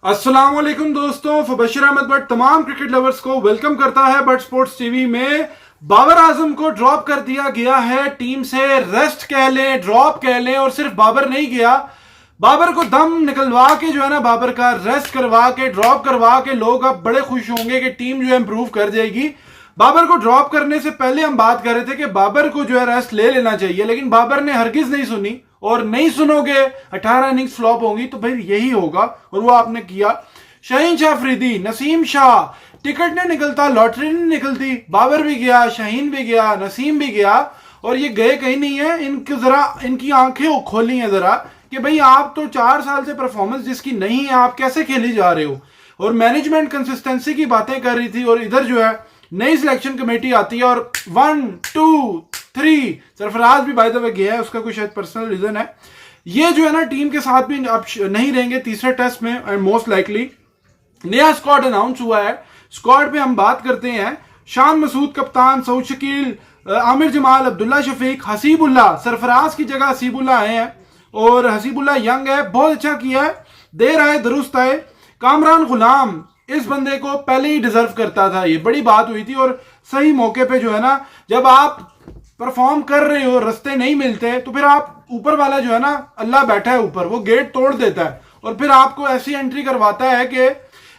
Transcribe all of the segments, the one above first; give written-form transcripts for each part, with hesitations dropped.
अस्सलाम वालेकुम दोस्तों, फबशीर अहमद बट तमाम क्रिकेट लवर्स को वेलकम करता है बट स्पोर्ट्स टीवी में। बाबर आजम को ड्रॉप कर दिया गया है टीम से। रेस्ट कह लें, ड्रॉप कह लें, और सिर्फ बाबर नहीं गया, बाबर को दम निकलवा के जो है ना, बाबर का रेस्ट करवा के, ड्रॉप करवा के लोग अब बड़े खुश होंगे कि टीम जो है इंप्रूव कर जाएगी। बाबर को ड्रॉप करने से पहले हम बात कर रहे थे कि बाबर को जो है रेस्ट ले लेना चाहिए, लेकिन बाबर ने हरगिज नहीं सुनी। और नहीं सुनोगे 18 इनिंग्स फ्लॉप होंगी तो भाई यही होगा, और वो आपने किया। शाहीन शाह अफरीदी, नसीम शाह, टिकट नहीं निकलता, लॉटरी नहीं निकलती, बाबर भी गया, शाहीन भी गया, नसीम भी गया, और ये गए कहीं नहीं है। इनकी जरा इनकी आंखें खोली हैं जरा कि भाई आप तो 4 साल से परफॉर्मेंस जिसकी नहीं है, आप कैसे खेली जा रहे हो। और मैनेजमेंट कंसिस्टेंसी की बातें कर रही थी, और इधर जो है नई सिलेक्शन कमेटी आती है और 1 2 3 सरफराज भी बाय द वे गया है, उसका कोई शायद पर्सनल रीजन है। ये जो है ना टीम के साथ भी अब नहीं रहेंगे तीसरे टेस्ट में, एंड मोस्ट लाइकली नया स्क्वाड अनाउंस हुआ है। स्क्वाड पे हम बात करते हैं। शान मसूद कप्तान, सऊद शकील, आमिर जमाल, अब्दुल्ला शफीक, हसीबुल्ला, सरफराज की जगह हसीबुल्ला आए हैं, और हसीबुल्ला यंग है, बहुत अच्छा किया है, देर आए दुरुस्त आए। कामरान गुलाम, इस बंदे को पहले ही डिजर्व करता था, ये बड़ी बात हुई थी, और सही मौके पे जो है ना, जब आप परफॉर्म कर रहे हो, रास्ते नहीं मिलते, तो फिर आप ऊपर वाला जो है ना, अल्लाह बैठा है ऊपर, वो गेट तोड़ देता है, और फिर आपको ऐसी एंट्री करवाता है कि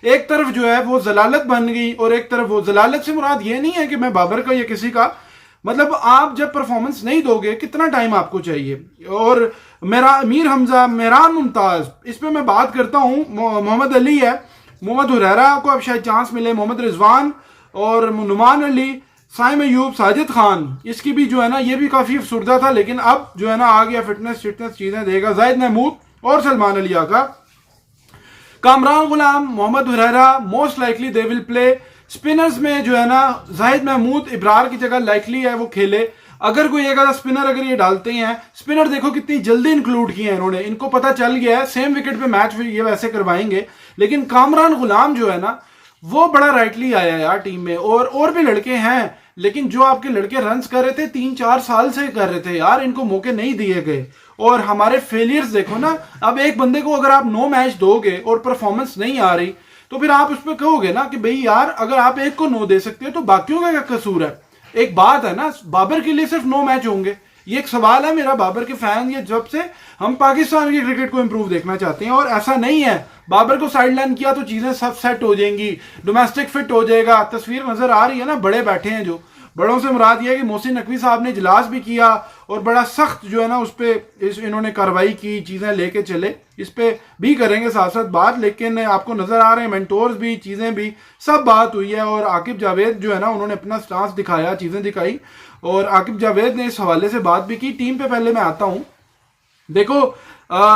एक तरफ जो है वो जलालत बन गई, और एक तरफ वो जलालत से मुराद ये नहीं है कि मैं बाबर का या किसी का, मतलब आप जब परफॉर्मेंस नहीं दोगे कितना टाइम आपको चाहिए। और मेरा मीर हमजा, मेहरान मुमताज, इस पे मैं बात करता हूँ। मोहम्मद अली है, मोहम्मद हुरैरा को अब शायद चांस मिले, मोहम्मद रिजवान और नुमान अली, साइम अयूब, साजिद खान, इसकी भी जो है ना, ये भी काफी अफसुर्दा था, लेकिन अब जो है ना आ गया, फिटनेस चीजें देगा। जाहिद महमूद और Salman Ali Agha, Kamran Ghulam, Mohammad Huraira, most likely they will play. Spinners में जो है ना, जाहिद महमूद इब्रार की जगह लाइकली है वो खेले। अगर कोई एक आधा स्पिनर अगर ये डालते हैं, स्पिनर देखो कितनी जल्दी इंक्लूड किए हैं इन्होंने, इनको पता चल गया है सेम विकेट पे मैच ये वैसे करवाएंगे। लेकिन कामरान गुलाम जो है ना, वो बड़ा राइटली आया यार टीम में, और भी लड़के हैं, लेकिन जो आपके लड़के रन्स कर रहे थे 3-4 साल से कर रहे थे यार, इनको मौके नहीं दिए गए। और हमारे फेलियर्स देखो ना, अब एक बंदे को अगर आप 9 मैच दोगे और परफॉर्मेंस नहीं आ रही, तो फिर आप उस पर कहोगे ना कि भाई यार, अगर आप एक को 9 दे सकते हो तो बाकियों का क्या कसूर है। एक बात है ना, बाबर के लिए सिर्फ 9 मैच होंगे, ये एक सवाल है मेरा बाबर के फैन, ये जब से हम पाकिस्तान की क्रिकेट को इंप्रूव देखना चाहते हैं, और ऐसा नहीं है बाबर को साइडलाइन किया तो चीजें सब सेट हो जाएंगी, डोमेस्टिक फिट हो जाएगा। तस्वीर नजर आ रही है ना, बड़े बैठे हैं, जो बड़ों से मुराद ये है कि मोहसिन नकवी साहब ने इजलास भी किया, और बड़ा सख्त जो है ना उस पर इन्होंने कार्रवाई की, चीजें लेके चले। इस पे भी करेंगे साथ साथ बात, लेकिन आपको नजर आ रहे हैं मेंटोर्स भी, चीजें भी, सब बात हुई है। और आकिब जावेद जो है ना, उन्होंने अपना स्टांस दिखाया, चीजें दिखाई, और आकिब जावेद ने इस हवाले से बात भी की। टीम पे पहले मैं आता हूं। देखो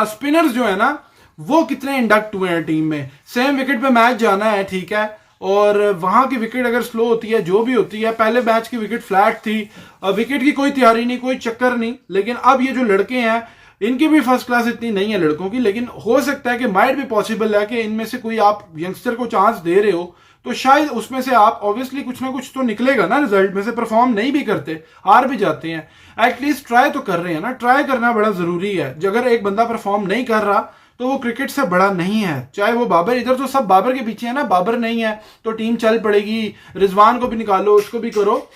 स्पिनर्स जो है ना, वो कितने इंडक्ट हुए हैं टीम में। सेम विकेट पे मैच जाना है, ठीक है, और वहां की विकेट अगर स्लो होती है, जो भी होती है, पहले मैच की विकेट फ्लैट थी, विकेट की कोई तैयारी नहीं, कोई चक्कर नहीं। लेकिन अब ये जो लड़के हैं, इनकी भी फर्स्ट क्लास इतनी नहीं है लड़कों की, लेकिन हो सकता है कि माइट भी पॉसिबल है कि इनमें से कोई आप यंगस्टर को चांस दे रहे हो, तो शायद उसमें से आप ऑब्वियसली कुछ ना कुछ तो निकलेगा ना रिजल्ट में से। परफॉर्म नहीं भी करते, हार भी जाते हैं, एटलीस्ट ट्राई तो कर रहे हैं ना। ट्राई करना बड़ा जरूरी है। अगर एक बंदा परफॉर्म नहीं कर रहा तो वो क्रिकेट से बड़ा नहीं है, चाहे वो बाबर, इधर तो सब बाबर के पीछे है ना, बाबर नहीं है तो टीम चल पड़ेगी, रिजवान को भी निकालो, उसको भी करो।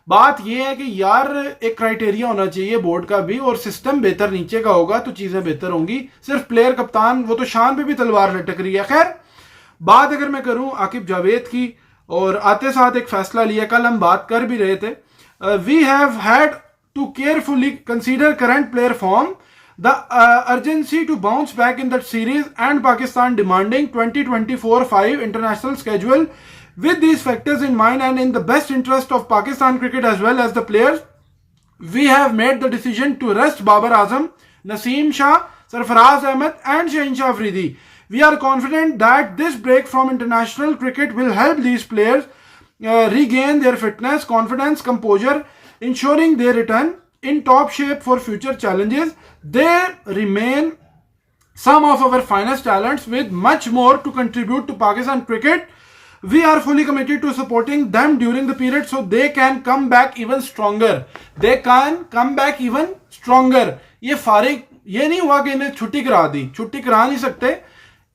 बात यह है कि यार एक क्राइटेरिया होना चाहिए बोर्ड का भी, और सिस्टम बेहतर नीचे का होगा तो चीजें बेहतर होंगी। सिर्फ प्लेयर कप्तान, वो तो शान पे भी तलवार लटक रही है। खैर, बात अगर मैं करूं आकिब जावेद की, और आते साथ एक फैसला लिया, कल हम बात कर भी रहे थे, we have had to carefully consider current player form, the urgency to bounce back in that series, and Pakistan demanding 2024-5 international schedule. With these factors in mind, and in the best interest of Pakistan cricket as well as the players, we have made the decision to rest Babar Azam, Naseem Shah, Sarfaraz Ahmed and Shaheen Shah Afridi. We are confident that this break from international cricket will help these players regain their fitness, confidence, composure, ensuring their return in top shape for future challenges. They remain some of our finest talents with much more to contribute to Pakistan cricket. We are fully committed to supporting them during the period so they can come back even stronger. They can come back even stronger. ये फारिग ये नहीं हुआ कि इन्हें छुट्टी करा दी, छुट्टी करा नहीं सकते।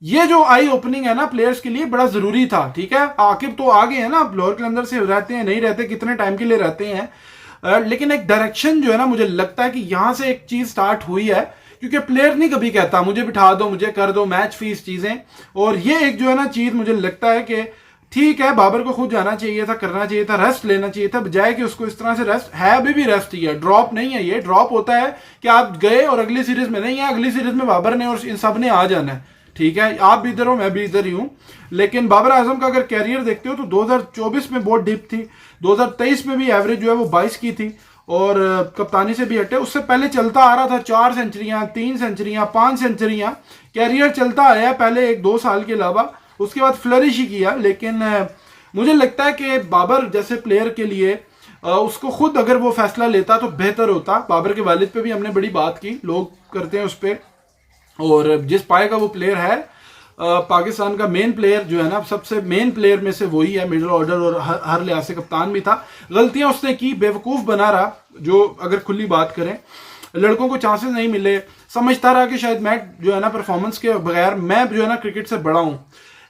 ये जो आई ओपनिंग है ना प्लेयर्स के लिए बड़ा जरूरी था। ठीक है, आखिर तो आ गए हैं ना, लोअर कलंदर से रहते हैं नहीं रहते, कितने टाइम के लिए रहते हैं, लेकिन एक डायरेक्शन जो है ना, मुझे लगता है कि यहां से एक चीज स्टार्ट हुई है, क्योंकि प्लेयर नहीं कभी कहता मुझे बिठा दो, मुझे कर दो मैच फीस चीजें, और ये एक जो है ना चीज मुझे लगता है कि ठीक है, बाबर को खुद जाना चाहिए था, करना चाहिए था, रेस्ट लेना चाहिए था, बजाय कि उसको इस तरह से रेस्ट है, अभी भी रेस्ट ही है, ड्रॉप नहीं है। ये ड्रॉप होता है कि आप गए और अगली सीरीज में नहीं है, अगली सीरीज में बाबर ने और इन सब ने आ जाना है। ठीक है, आप भी इधर हो, मैं भी इधर ही हूं, लेकिन बाबर आजम का अगर कैरियर देखते हो तो 2024 में बहुत डिप थी, 2023 में भी एवरेज जो है वो 22 की थी, और कप्तानी से भी हटे, उससे पहले चलता आ रहा था 4 सेंचुरियां, 3 सेंचुरियां, 5 सेंचुरियां, कैरियर चलता आया पहले 1-2 साल के अलावा, उसके बाद फ्लरिश ही किया। लेकिन मुझे लगता है कि बाबर जैसे प्लेयर के लिए उसको खुद अगर वो फैसला लेता तो बेहतर होता। बाबर के वालिद पे भी हमने बड़ी बात की, लोग करते हैं उस पर, और जिस पाए का वो प्लेयर है, पाकिस्तान का मेन प्लेयर जो है ना, सबसे मेन प्लेयर में से वही है, मिडिल ऑर्डर, और हर लिहाज से कप्तान भी था। गलतियां उसने की, बेवकूफ बना रहा, जो अगर खुली बात करें, लड़कों को चांसेस नहीं मिले, समझता रहा कि शायद मैं जो है ना परफॉर्मेंस के बगैर मैं जो है ना क्रिकेट से बड़ा हूं।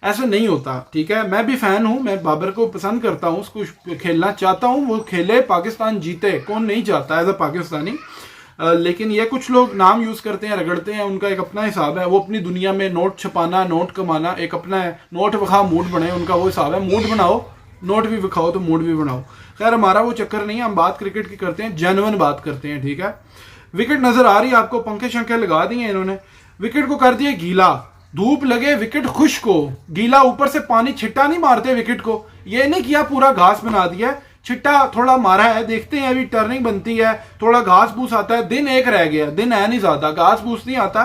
ऐसा नहीं होता। ठीक है, मैं भी फैन हूं, मैं बाबर को पसंद करता हूं, उसको खेलना चाहता हूं, वो खेले, पाकिस्तान जीते, कौन नहीं चाहता एज अ पाकिस्तानी। लेकिन ये कुछ लोग नाम यूज करते हैं, रगड़ते हैं, उनका एक अपना हिसाब है, वो अपनी दुनिया में नोट छपाना, नोट कमाना, एक अपना है, नोट विखा मूड बने, उनका वो हिसाब है, मूड बनाओ, नोट भी विखाओ तो मूड भी बनाओ। खैर हमारा वो चक्कर नहीं है, हम बात क्रिकेट की करते हैं, जेन्युइन बात करते हैं। ठीक है, विकेट नजर आ रही है आपको, पंखे शंखे लगा दिए इन्होंने, विकेट को कर दिए गीला, धूप लगे विकेट खुश्क हो, गीला, ऊपर से पानी छिट्टा नहीं मारते विकेट को, ये नहीं किया पूरा घास बना दिया, छिट्टा थोड़ा मारा है, देखते हैं अभी टर्निंग बनती है, थोड़ा घास फूस आता है, दिन एक रह गया, दिन है नहीं ज्यादा, घास फूस नहीं आता,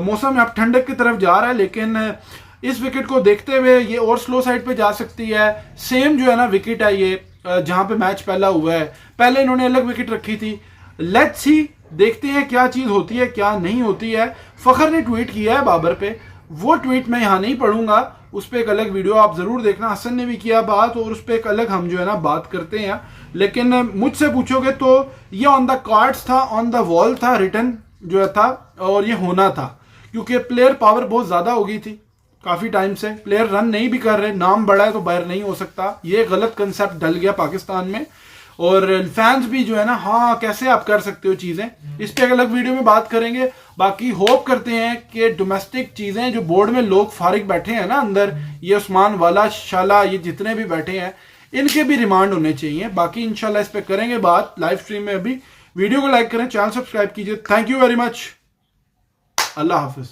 मौसम अब ठंडक की तरफ जा रहा है, लेकिन इस विकेट को देखते हुए ये और स्लो साइड पे जा सकती है। सेम जो है ना विकेट है ये, जहां पे मैच पहला हुआ है, पहले इन्होंने अलग विकेट रखी थी, लेट्स सी, देखते हैं क्या चीज होती है क्या नहीं होती है। फखर ने ट्वीट किया है बाबर पे, वो ट्वीट मैं यहां नहीं पढ़ूंगा, उस पर एक अलग वीडियो आप जरूर देखना, हसन ने भी किया बात, और उस पर एक अलग हम जो है ना बात करते हैं। लेकिन मुझसे पूछोगे तो ये ऑन द कार्ड्स था, ऑन द वॉल था, रिटर्न जो था, और ये होना था, क्योंकि प्लेयर पावर बहुत ज्यादा हो गई थी काफी टाइम से, प्लेयर रन नहीं भी कर रहे, नाम बड़ा है तो बाहर नहीं हो सकता, ये गलत कंसेप्ट डल गया पाकिस्तान में, और फैंस भी जो है ना, हाँ कैसे आप कर सकते हो चीजें, इस पे एक अलग वीडियो में बात करेंगे। बाकी होप करते हैं कि डोमेस्टिक चीजें, जो बोर्ड में लोग फारिग बैठे हैं ना अंदर, ये उस्मान वाला शाला, ये जितने भी बैठे हैं, इनके भी रिमांड होने चाहिए। बाकी इंशाल्लाह इस पे करेंगे बात लाइव स्ट्रीम में। अभी वीडियो को लाइक करें, चैनल सब्सक्राइब कीजिए। Thank you very much, Allah Hafiz.